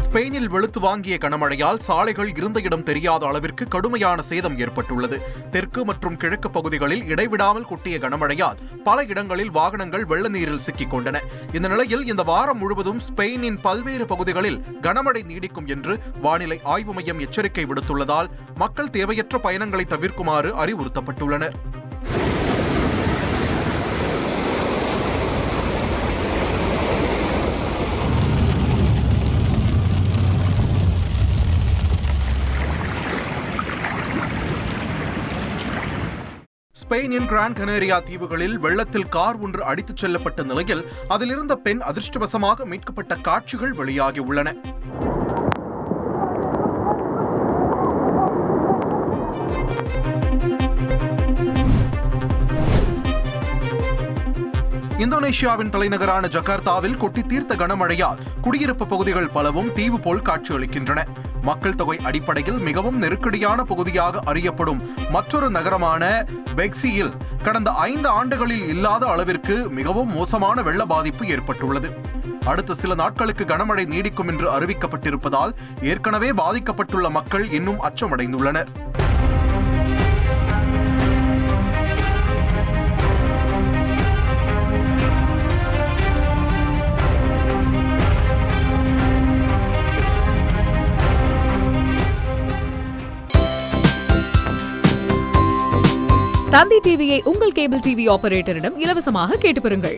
ஸ்பெயினில் வெளுத்து வாங்கிய கனமழையால் சாலைகள் இருந்த இடம் தெரியாத அளவிற்கு கடுமையான சேதம் ஏற்பட்டுள்ளது. தெற்கு மற்றும் கிழக்கு பகுதிகளில் இடைவிடாமல் கொட்டிய கனமழையால் பல இடங்களில் வாகனங்கள் வெள்ள நீரில் சிக்கிக் கொண்டன. இந்த நிலையில் இந்த வாரம் முழுவதும் ஸ்பெயினின் பல்வேறு பகுதிகளில் கனமழை நீடிக்கும் என்று வானிலை ஆய்வு மையம் எச்சரிக்கை விடுத்துள்ளதால் மக்கள் தேவையற்ற பயணங்களை தவிர்க்குமாறு அறிவுறுத்தப்பட்டுள்ளனர். ஸ்பெயினின் கிராண்ட் கனேரியா தீவுகளில் வெள்ளத்தில் கார் ஒன்று அடித்துச் செல்லப்பட்ட நிலையில் அதிலிருந்த பெண் அதிர்ஷ்டவசமாக மீட்கப்பட்ட காட்சிகள் வெளியாகியுள்ளன. இந்தோனேஷியாவின் தலைநகரான ஜகார்த்தாவில் கொட்டி தீர்த்த கனமழையால் குடியிருப்பு பகுதிகள் பலவும் தீவு போல் காட்சியளிக்கின்றன. மக்கள் தொகை அடிப்படையில் மிகவும் நெருக்கடியான பகுதியாக அறியப்படும் மற்றொரு நகரமான பெக்சியில் கடந்த 5 ஆண்டுகளில் இல்லாத அளவிற்கு மிகவும் மோசமான வெள்ள பாதிப்பு ஏற்பட்டுள்ளது. அடுத்த சில நாட்களுக்கு கனமழை நீடிக்கும் என்று அறிவிக்கப்பட்டிருப்பதால் ஏற்கனவே பாதிக்கப்பட்டுள்ள மக்கள் இன்னும் அச்சமடைந்துள்ளனர். தந்தி டிவியை உங்கள் கேபிள் டிவி ஆபரேட்டரிடம் இலவசமாக கேட்டு பெறுங்கள்.